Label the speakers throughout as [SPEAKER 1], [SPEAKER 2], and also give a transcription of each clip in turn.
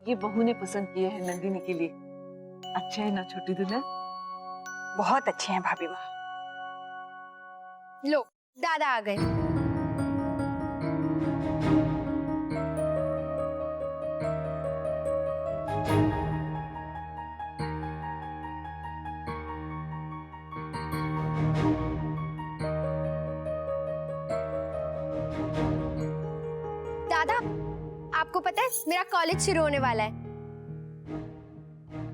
[SPEAKER 1] ये बहू ने पसंद किए हैं नंदिनी के लिए। अच्छे है ना छोटी दुल्हन?
[SPEAKER 2] बहुत अच्छे हैं भाभी माँ।
[SPEAKER 3] लो दादा आ गए। दादा आपको पता है मेरा कॉलेज शुरू होने वाला है।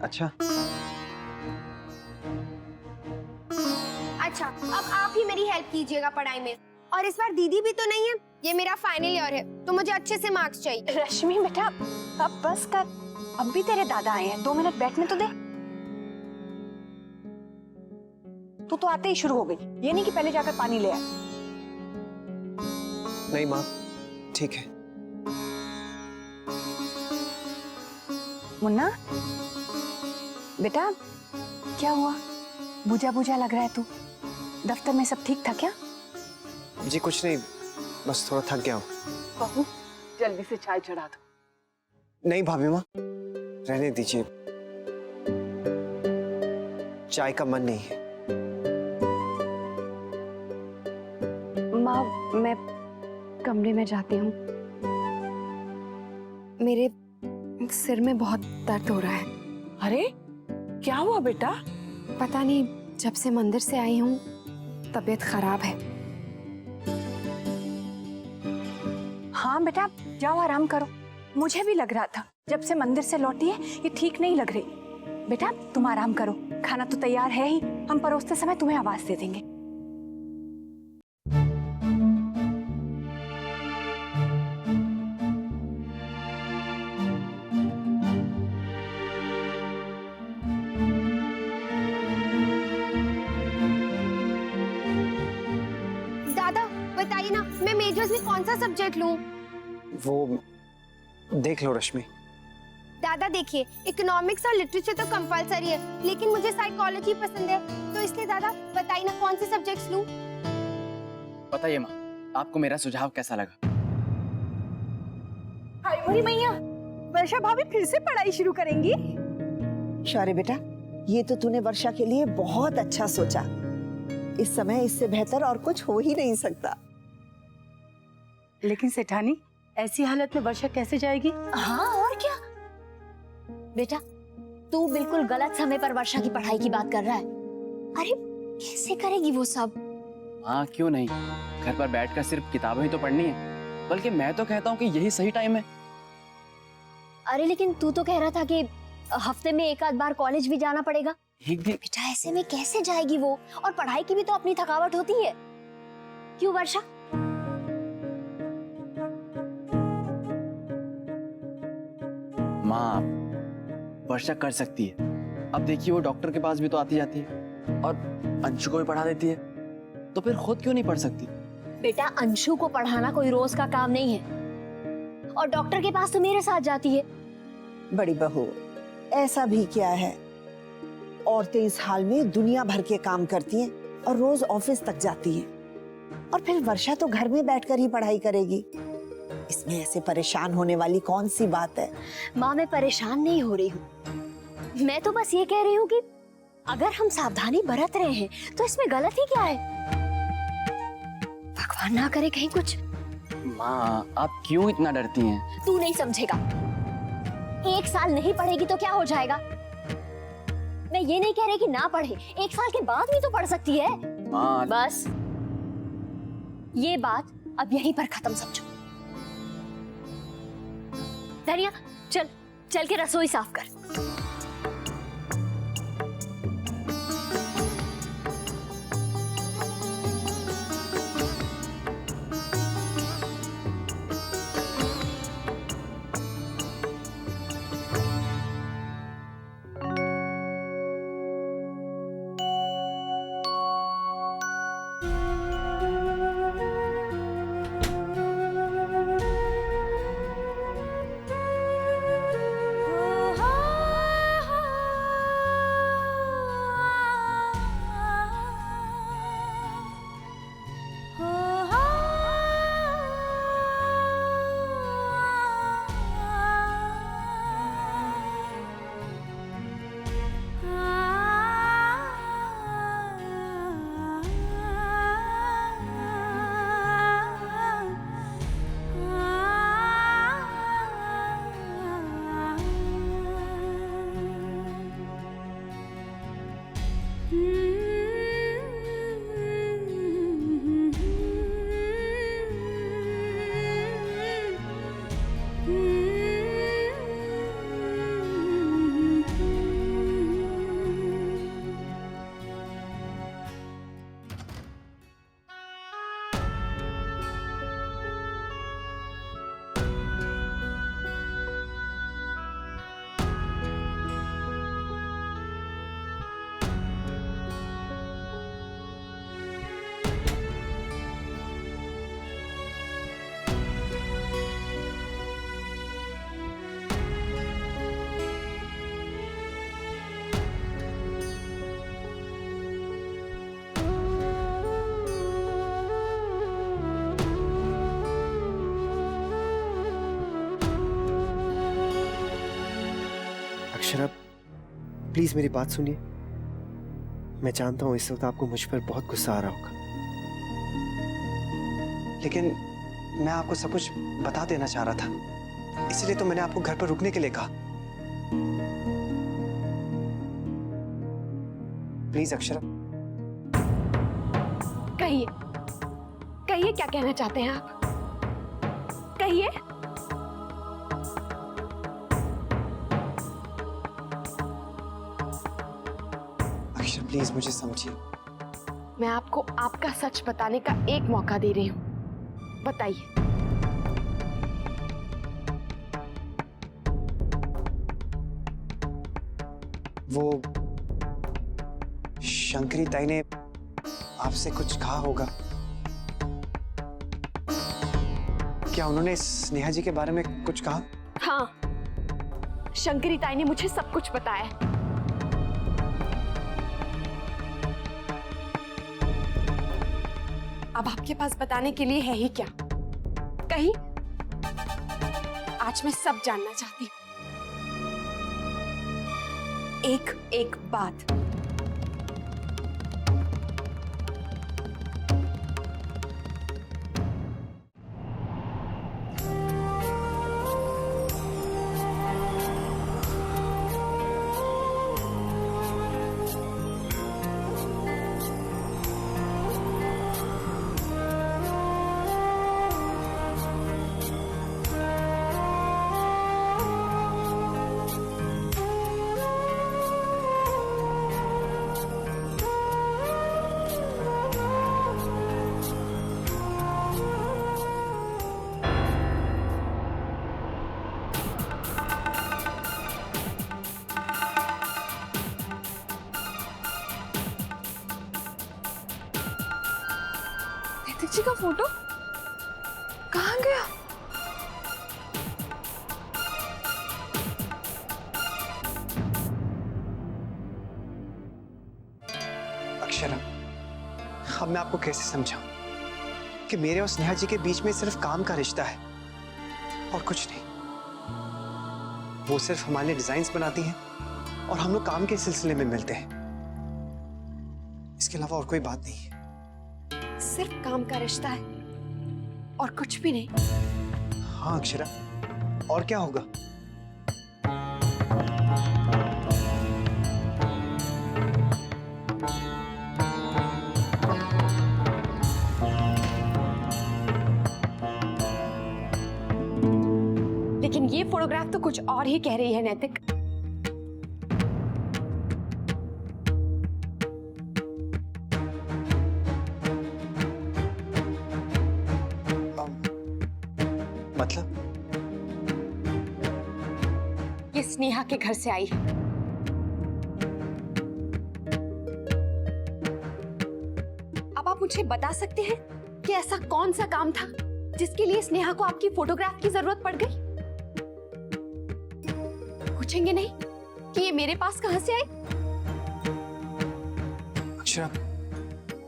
[SPEAKER 4] अच्छा।
[SPEAKER 3] अच्छा अब आप ही मेरी हेल्प कीजिएगा पढ़ाई में। और इस बार दीदी भी तो नहीं है, ये मेरा फाइनल ईयर है तो मुझे अच्छे से मार्क्स चाहिए।
[SPEAKER 2] रश्मि बेटा अब बस कर, अब भी तेरे दादा आए हैं, 2 मिनट बैठने तो दे। तू तो आते ही शुरू हो गई, ये नहीं कि पहले जाकर पानी ले आए।
[SPEAKER 4] नहीं माँ, ठीक है।
[SPEAKER 2] मुन्ना बेटा क्या हुआ, बुझा बुझा लग रहा है तू। दफ्तर में सब ठीक था क्या?
[SPEAKER 4] जी कुछ नहीं, बस थोड़ा थक गया हूँ।
[SPEAKER 1] बहू जल्दी से चाय चढ़ा दो।
[SPEAKER 4] नहीं भाभी माँ, रहने दीजिए, चाय का मन नहीं है।
[SPEAKER 2] माँ मैं कमरे में जाती हूँ, मेरे सिर में बहुत दर्द हो रहा है।
[SPEAKER 1] अरे क्या हुआ बेटा?
[SPEAKER 2] पता नहीं, जब से मंदिर से आई हूँ तबीयत खराब है। हाँ बेटा जाओ आराम करो, मुझे भी लग रहा था जब से मंदिर से लौटी है ये ठीक नहीं लग रही। बेटा तुम आराम करो, खाना तो तैयार है ही, हम परोसते समय तुम्हें आवाज दे देंगे।
[SPEAKER 3] दादा बताइए ना मैं मेजर्स में कौन सा सब्जेक्ट लूं?
[SPEAKER 4] वो देख लो रश्मि।
[SPEAKER 3] दादा देखिए इकोनॉमिक्स और लिटरेचर तो कंपलसरी है, लेकिन मुझे साइकोलॉजी पसंद है, तो इसलिए दादा बताइए ना कौन से सब्जेक्ट्स लूं?
[SPEAKER 5] बताइए माँ, आपको मेरा सुझाव कैसा लगा?
[SPEAKER 2] हाय मैया, वर्षा भाभी फिर से पढ़ाई शुरू करेंगी?
[SPEAKER 6] शौर्य बेटा, ये तो तूने वर्षा के लिए बहुत अच्छा सोचा। इस समय इससे बेहतर और कुछ हो ही नहीं सकता।
[SPEAKER 7] लेकिन सेठानी ऐसी हालत में वर्षा कैसे जाएगी?
[SPEAKER 8] हाँ और क्या बेटा, तू बिल्कुल गलत समय पर वर्षा की पढ़ाई की बात कर रहा है। अरे कैसे करेगी वो सब?
[SPEAKER 5] हाँ क्यों नहीं, घर पर बैठकर सिर्फ किताबें ही तो पढ़नी है, बल्कि मैं तो कहता हूँ कि यही सही टाइम है।
[SPEAKER 8] अरे लेकिन तू तो कह रहा था कि हफ्ते में एक आध बार कॉलेज भी जाना पड़ेगा।
[SPEAKER 5] एक दिन
[SPEAKER 8] बेटा ऐसे में कैसे जाएगी वो, और पढ़ाई की भी तो अपनी थकावट होती है। क्यों वर्षा?
[SPEAKER 5] माँ वर्षा कर सकती है। अब देखिए वो डॉक्टर के पास भी तो आती जाती है और अंशु को भी पढ़ा देती है, तो फिर खुद क्यों नहीं पढ़ सकती?
[SPEAKER 8] बेटा अंशु को पढ़ाना कोई रोज का काम नहीं है, और डॉक्टर के पास तो मेरे साथ जाती है।
[SPEAKER 6] बड़ी बहू ऐसा भी क्या है, औरतें इस हाल में दुनिया भर के काम करती हैं और रोज ऑफिस तक जाती हैं, और फिर वर्षा तो घर में बैठकर ही पढ़ाई करेगी। इसमें ऐसे परेशान होने वाली कौन सी बात है?
[SPEAKER 8] माँ मैं परेशान नहीं हो रही हूँ, मैं तो बस ये कह रही हूँ कि अगर हम सावधानी बरत रहे हैं तो इसमें गलत ही क्या है? भगवान ना करे कहीं कुछ।
[SPEAKER 5] माँ आप क्यों इतना डरती हैं?
[SPEAKER 8] तू नहीं समझेगा, 1 साल नहीं पढ़ेगी तो क्या हो जाएगा? मैं ये नहीं कह रही कि ना पढ़े, 1 साल के बाद भी तो पढ़ सकती है।
[SPEAKER 5] माँ
[SPEAKER 8] बस ये बात अब यहीं पर खत्म समझो। धनिया चल चल के रसोई साफ कर।
[SPEAKER 4] अक्षरा, प्लीज मेरी बात सुनिए। मैं जानता हूं इस वक्त आपको मुझ पर बहुत गुस्सा आ रहा होगा, लेकिन मैं आपको सब कुछ बता देना चाह रहा था, इसलिए तो मैंने आपको घर पर रुकने के लिए कहा। प्लीज अक्षरा।
[SPEAKER 2] कहिए, कहिए क्या कहना चाहते हैं आप? कहिए।
[SPEAKER 4] अक्षरा प्लीज मुझे समझिए।
[SPEAKER 2] मैं आपको आपका सच बताने का एक मौका दे रही हूँ, बताइए।
[SPEAKER 4] वो शंकरी ताई ने आपसे कुछ कहा होगा। क्या उन्होंने स्नेहा जी के बारे में कुछ कहा?
[SPEAKER 2] हाँ, शंकरी ताई ने मुझे सब कुछ बताया है। अब आपके पास बताने के लिए है ही क्या? कहीं आज मैं सब जानना चाहती हूँ, एक एक बात। जी का फोटो कहाँ गया?
[SPEAKER 4] अक्षरा, अब मैं आपको कैसे समझाऊं कि मेरे और स्नेहा जी के बीच में सिर्फ काम का रिश्ता है और कुछ नहीं। वो सिर्फ हमारे लिए डिजाइन्स बनाती हैं और हम लोग काम के सिलसिले में मिलते हैं, इसके अलावा और कोई बात नहीं है।
[SPEAKER 2] सिर्फ काम का रिश्ता है और कुछ भी नहीं?
[SPEAKER 4] हाँ अक्षरा, और क्या होगा?
[SPEAKER 2] लेकिन ये फोटोग्राफ तो कुछ और ही कह रही है नैतिक।
[SPEAKER 4] मतलब?
[SPEAKER 2] ये स्नेहा के घर से आई है। अब आप मुझे बता सकते हैं कि ऐसा कौन सा काम था जिसके लिए स्नेहा को आपकी फोटोग्राफ की जरूरत पड़ गई? पूछेंगे नहीं कि ये मेरे पास कहां से आई?
[SPEAKER 4] अक्षरा,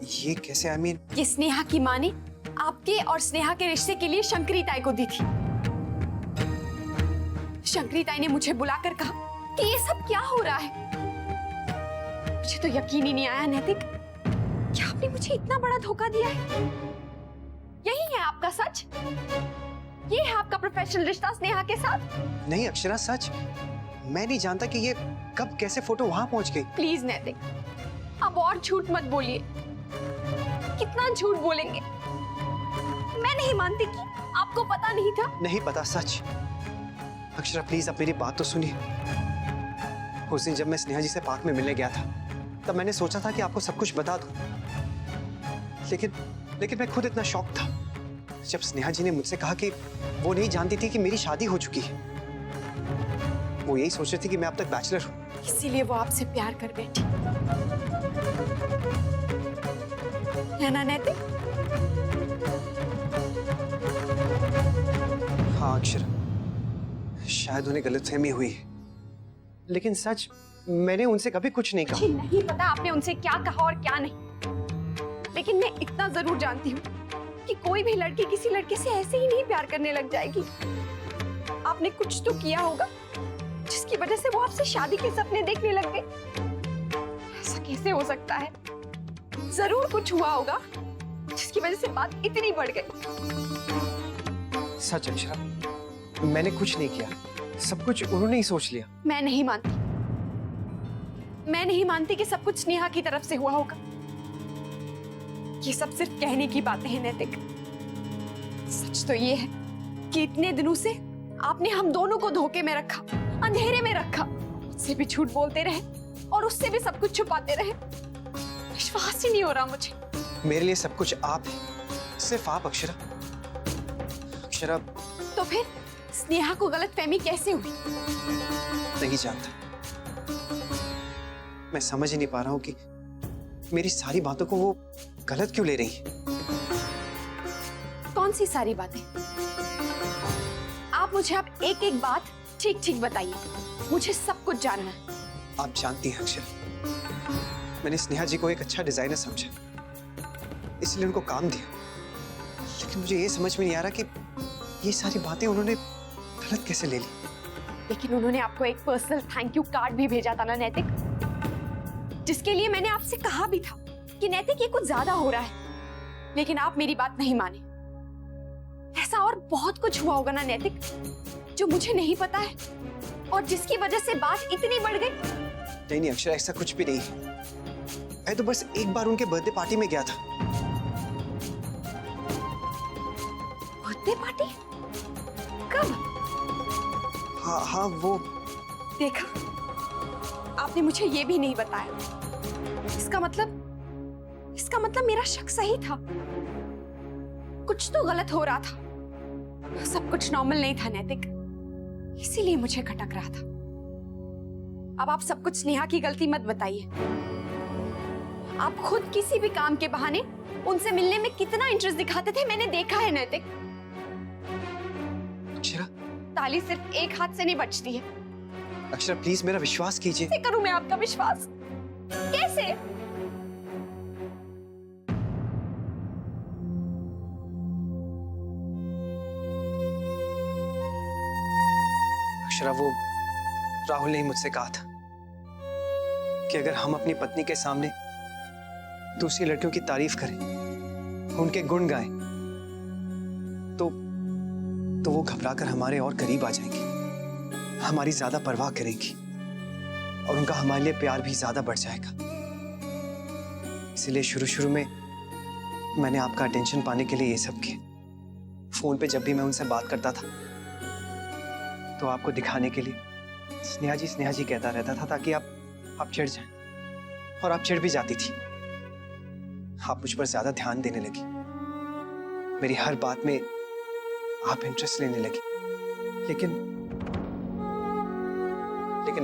[SPEAKER 4] ये कैसे? आई मीन,
[SPEAKER 2] ये स्नेहा की माँ ने आपके और स्नेहा के रिश्ते के लिए शंकरी ताई को दी थी। शंकरी ताई ने मुझे बुलाकर कहा कि ये सब क्या हो रहा है। मुझे तो यकीन ही नहीं आया नैतिक, क्या आपने मुझे इतना बड़ा धोखा दिया है। यही है आपका सच? ये है आपका प्रोफेशनल रिश्ता स्नेहा के साथ?
[SPEAKER 4] नहीं अक्षरा, सच। मैं नहीं जानता कि ये कब कैसे फोटो वहां पहुंच गई।
[SPEAKER 2] प्लीज नैतिक, अब और झूठ मत बोलिए। कितना झूठ बोलेंगे? मैं नहीं मानती कि आपको पता नहीं था।
[SPEAKER 4] नहीं पता, सच। अक्षरा प्लीज अब मेरी बात तो सुनिए। उस दिन जब मैं स्नेहा जी से पार्क में मिलने गया था, तब मैंने सोचा था कि आपको सब कुछ बता दूं। लेकिन मैं खुद इतना शॉक था जब स्नेहा जी ने मुझसे कहा कि वो नहीं जानती थी कि मेरी शादी हो चुकी है। वो यही सोच रही थी कि मैं अब तक बैचलर हूं।
[SPEAKER 2] इसीलिए वो आपसे प्यार कर बैठी है ना नैतिक?
[SPEAKER 4] हाँ अक्षरा, शायद उन्हें गलतफहमी हुई है, लेकिन सच मैंने उनसे कभी कुछ नहीं कहा।
[SPEAKER 2] मुझे नहीं पता आपने उनसे क्या कहा और क्या नहीं, लेकिन मैं इतना जरूर जानती हूँ कि कोई भी लड़की किसी लड़के से ऐसे ही नहीं प्यार करने लग जाएगी। आपने कुछ तो किया होगा जिस जिसकी वजह से वो आपसे शादी के सपने देखने लग गए। ऐसा कैसे हो सकता है? जरूर कुछ हुआ होगा जिसकी वजह से बात इतनी बढ़ गई।
[SPEAKER 4] सच अक्षरा, मैंने कुछ नहीं किया, सब कुछ उन्होंने ही सोच लिया।
[SPEAKER 2] मैं नहीं मानती, मैं नहीं मानती कि सब कुछ स्नेहा की तरफ से हुआ होगा। ये सब सिर्फ कहने की बातें हैं नैतिक। सच तो ये है कि इतने दिनों से आपने हम दोनों को धोखे में रखा, अंधेरे में रखा, उससे भी झूठ बोलते रहे और उससे भी सब कुछ छुपाते रहे। विश्वास ही नहीं हो रहा मुझे।
[SPEAKER 4] मेरे लिए सब कुछ आप है, सिर्फ आप अक्षरा। अक्षरा,
[SPEAKER 2] तो फिर स्नेहा को गलतफहमी कैसे हुई?
[SPEAKER 4] नहीं जानता। मैं समझ ही नहीं पा रहा हूं कि मेरी सारी बातों को वो गलत क्यों ले रही है।
[SPEAKER 2] कौन सी सारी बातें? आप मुझे अब एक एक बात ठीक ठीक बताइए, मुझे सब कुछ जानना है।
[SPEAKER 4] आप जानती हैं अक्षरा, मैंने स्नेहा जी को एक अच्छा डिजाइनर समझा, इसलिए उनको काम दिया। लेकिन मुझे ये समझ में नहीं आ रहा कि ये सारी बातें उन्होंने गलत कैसे ले ली।
[SPEAKER 2] लेकिन उन्होंने आपको एक पर्सनल थैंक यू कार्ड भी भेजा था ना नैतिक, जिसके लिए मैंने आपसे कहा भी था कि नैतिक ये कुछ ज्यादा हो रहा है, लेकिन आप मेरी बात नहीं माने। ऐसा और बहुत कुछ हुआ होगा ना नैतिक, जो मुझे नहीं पता है और जिसकी वजह से बात इतनी बढ़ गई।
[SPEAKER 4] नहीं अक्षरा, ऐसा कुछ भी नहीं है। मैं तो बस एक बार उनके बर्थडे पार्टी में गया था।
[SPEAKER 2] Birthday party? कब?
[SPEAKER 4] हाँ वो
[SPEAKER 2] देखा, आपने मुझे ये भी नहीं बताया। इसका मतलब मेरा शक सही था। कुछ तो गलत हो रहा था, सब कुछ नॉर्मल नहीं था नैतिक, इसीलिए मुझे खटक रहा था। अब आप सब कुछ स्नेहा की गलती मत बताइए। आप खुद किसी भी काम के बहाने उनसे मिलने में कितना इंटरेस्ट दिखाते थे, मैंने देखा है नैतिक।
[SPEAKER 4] अक्षरा,
[SPEAKER 2] ताली सिर्फ एक हाथ से नहीं बजती है।
[SPEAKER 4] अक्षरा प्लीज मेरा विश्वास कीजिए।
[SPEAKER 2] कैसे करूं मैं आपका विश्वास? कैसे?
[SPEAKER 4] अक्षरा, वो राहुल ने ही मुझसे कहा था कि अगर हम अपनी पत्नी के सामने दूसरी लड़कियों की तारीफ करें, उनके गुण गाएं, तो वो घबराकर हमारे और करीब आ जाएंगी, हमारी ज्यादा परवाह करेंगी और उनका हमारे लिए प्यार भी ज्यादा बढ़ जाएगा। इसलिए शुरू में मैंने आपका अटेंशन पाने के लिए ये सब किया। फोन पे जब भी मैं उनसे बात करता था तो आपको दिखाने के लिए स्नेहा जी कहता रहता था, ताकि आप चिढ़ जाएं, और आप चिढ़ भी जाती थी। आप मुझ पर ज्यादा ध्यान देने लगी, मेरी हर बात में आप इंटरेस्ट लेने लगी। लेकिन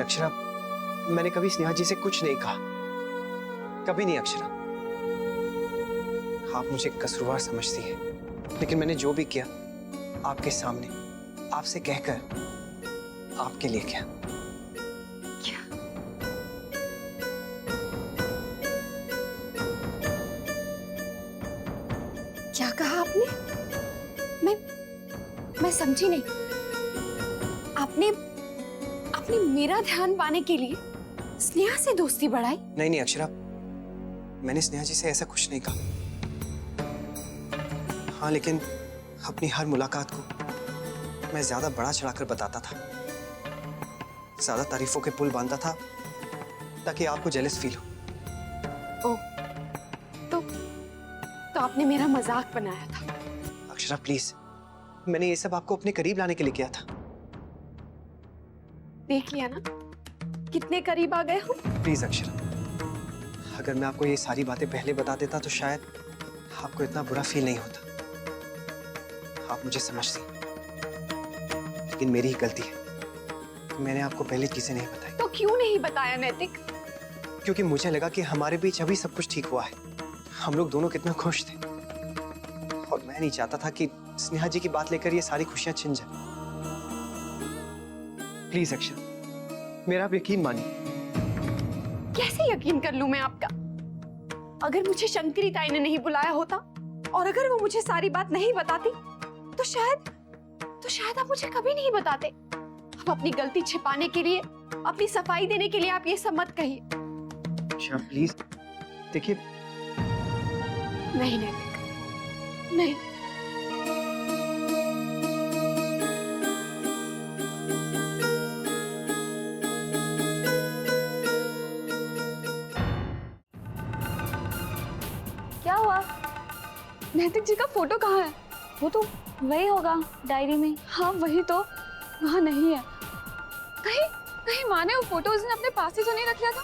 [SPEAKER 4] अक्षरा, मैंने कभी स्नेहा जी से कुछ नहीं कहा, कभी नहीं अक्षरा। आप मुझे कसूरवार समझती है, लेकिन मैंने जो भी किया आपके सामने, आपसे कहकर, आपके लिए किया।
[SPEAKER 2] क्या कहा आपने? मैं समझी नहीं। आपने मेरा ध्यान पाने के लिए स्नेहा से दोस्ती बढ़ाई?
[SPEAKER 4] नहीं अक्षरा, मैंने स्नेहा जी से ऐसा कुछ नहीं कहा। हाँ, लेकिन अपनी हर मुलाकात को मैं ज्यादा बड़ा चढ़ाकर बताता था, ज्यादा तारीफों के पुल बांधता था, ताकि आपको जेलस फील हो।
[SPEAKER 2] ओह, तो आपने मेरा मजाक बनाया था।
[SPEAKER 4] अक्षरा प्लीज, मैंने ये सब आपको अपने करीब लाने के लिए किया था।
[SPEAKER 2] देख लिया ना कितने करीब आ गए हो।
[SPEAKER 4] प्लीज अक्षरा, अगर मैं आपको ये सारी बातें पहले बता देता तो शायद आपको इतना बुरा फील नहीं होता। आप मुझे समझती, लेकिन मेरी ही गलती है, मैंने आपको पहले चीजें नहीं बताई।
[SPEAKER 2] तो क्यों नहीं बताया नैतिक?
[SPEAKER 4] क्योंकि मुझे लगा कि हमारे बीच अभी सब कुछ ठीक हुआ है, हम लोग दोनों कितना खुश थे, और मैं नहीं चाहता था कि स्नेहा जी की बात लेकर ये सारी खुशियां छिन जाए। प्लीज अक्षरा, मेरा आप यकीन मानिए।
[SPEAKER 2] कैसे यकीन कर लूं मैं आपका? अगर मुझे शंकरी ताई ने नहीं बुलाया होता और अगर वो मुझे सारी बात नहीं बताती तो शायद आप मुझे कभी नहीं बताते। अब अपनी गलती छिपाने के लिए, अपनी सफाई देने के लिए आप ये सब मत कहिए।
[SPEAKER 4] अक्षरा प्लीज देखिए,
[SPEAKER 2] नहीं नैतिक, नहीं।
[SPEAKER 8] क्या हुआ?
[SPEAKER 2] नैतिक जी का फोटो कहाँ है?
[SPEAKER 8] वो तो वही होगा डायरी में।
[SPEAKER 2] हाँ वही तो, वहाँ नहीं है। कहीं कहीं माँ ने वो फोटो उस दिन अपने पास ही तो नहीं रख लिया था?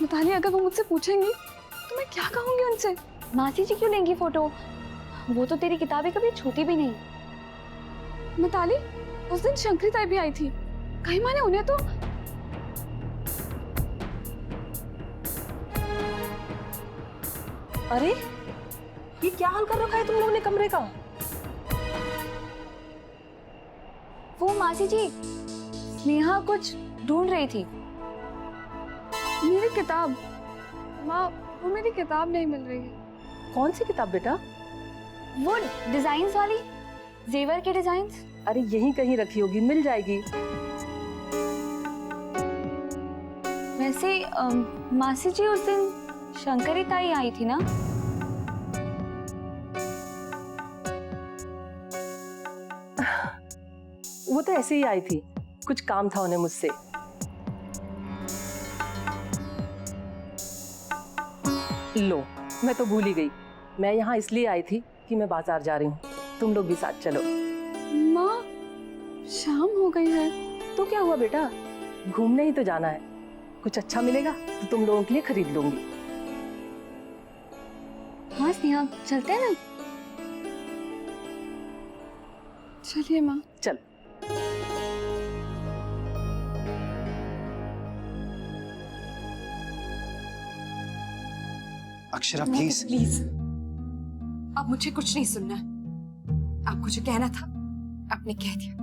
[SPEAKER 2] मिताली अगर वो मुझसे पूछेंगी तो मैं क्या कहूँगी उनसे?
[SPEAKER 8] मासी जी क्यों लेंगी फोटो? वो तो तेरी किताबें कभी छूती भी नहीं।
[SPEAKER 2] मिताली, उस दिन शंकरी ताई भी आई थी, कहीं माँ ने उन्हें तो।
[SPEAKER 7] अरे ये क्या हाल कर रखा है तुम लोगों ने कमरे का?
[SPEAKER 8] वो मासी जी, स्नेहा कुछ ढूंढ रही थी।
[SPEAKER 2] मेरी किताब, माँ वो मेरी किताब नहीं मिल रही है।
[SPEAKER 7] कौन सी किताब बेटा?
[SPEAKER 8] वो डिजाइन्स वाली, जेवर के डिजाइन्स।
[SPEAKER 7] अरे यहीं कहीं रखी होगी, मिल जाएगी।
[SPEAKER 8] वैसे मासी जी उस दिन शंकरी ताई आई थी ना?
[SPEAKER 7] वो तो ऐसे ही आई थी, कुछ काम था उन्हें मुझसे। लो, मैं तो भूल ही गई। मैं यहाँ इसलिए आई थी कि मैं बाजार जा रही हूँ, तुम लोग भी साथ चलो।
[SPEAKER 2] माँ शाम हो गई है।
[SPEAKER 7] तो क्या हुआ बेटा, घूमने ही तो जाना है। कुछ अच्छा मिलेगा तो तुम लोगों के लिए खरीद लूंगी।
[SPEAKER 8] हाँ स्नेहा, चलते हैं ना?
[SPEAKER 2] चलिए माँ।
[SPEAKER 7] चल।
[SPEAKER 4] अक्षरा प्लीज।
[SPEAKER 2] प्लीज, अब मुझे कुछ नहीं सुनना है। आपको जो कहना था आपने कह दिया।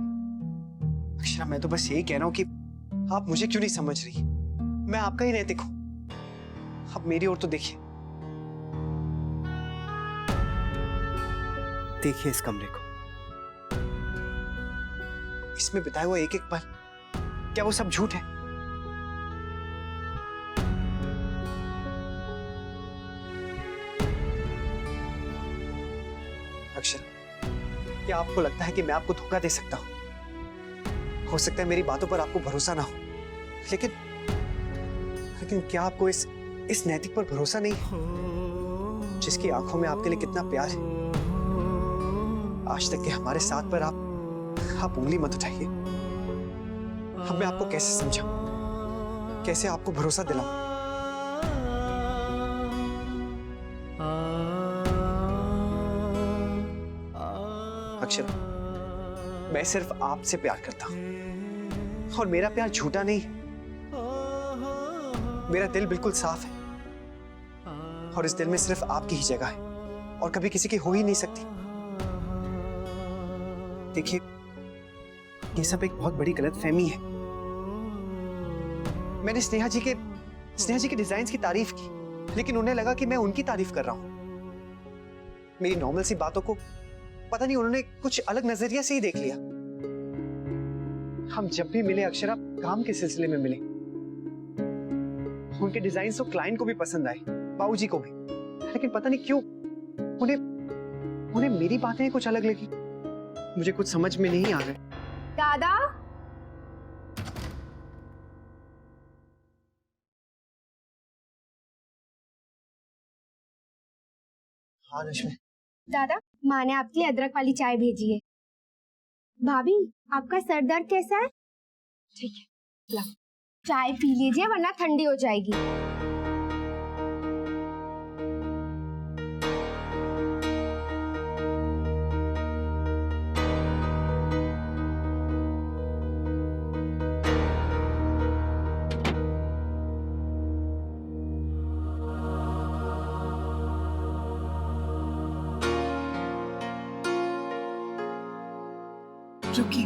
[SPEAKER 4] अक्षरा मैं तो बस यही कह रहा हूँ कि आप मुझे क्यों नहीं समझ रही। मैं आपका ही नैतिक हूँ, अब मेरी ओर तो देखिए। देखिए इस कमरे को, इसमें बिताया हुआ एक एक पल, क्या वो सब झूठ है? अक्षर, क्या आपको लगता है कि मैं आपको धोखा दे सकता हूं? हो सकता है मेरी बातों पर आपको भरोसा ना हो, लेकिन क्या आपको इस नैतिक पर भरोसा नहीं है, जिसकी आंखों में आपके लिए कितना प्यार है? आज तक के हमारे साथ पर आप उंगली मत उठाइए। अब मैं आपको कैसे समझाऊं, कैसे आपको भरोसा दिलाऊं? अक्षरा, मैं सिर्फ आपसे प्यार करता हूं और मेरा प्यार झूठा नहीं है। मेरा दिल बिल्कुल साफ है और इस दिल में सिर्फ आपकी ही जगह है और कभी किसी की हो ही नहीं सकती। देखिए, ये सब एक बहुत बड़ी गलतफहमी है। मैंने स्नेहा जी के डिजाइन्स की तारीफ की, लेकिन उन्हें लगा कि मैं उनकी तारीफ कर रहा हूं। मेरी नॉर्मल सी बातों को पता नहीं उन्होंने कुछ अलग नजरिया से ही देख लिया। हम जब भी मिले अक्षरा, काम के सिलसिले में मिले। उनके डिजाइन तो क्लाइंट को भी पसंद आए, बाबूजी को भी, लेकिन पता नहीं क्यों उन्हें मेरी बातें कुछ अलग लगी। मुझे कुछ समझ में नहीं आ रहा।
[SPEAKER 3] दादा,
[SPEAKER 4] हाँ रश्मि।
[SPEAKER 3] दादा, माँ ने आपके लिए अदरक वाली चाय भेजी है। भाभी, आपका सर दर्द कैसा है? ठीक है, ला चाय पी लीजिए वरना ठंडी हो जाएगी।
[SPEAKER 2] रुकिए,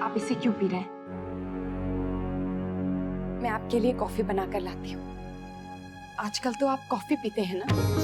[SPEAKER 2] आप इसे क्यों पी रहे हैं? मैं आपके लिए कॉफी बनाकर लाती हूँ। आजकल तो आप कॉफी पीते हैं ना?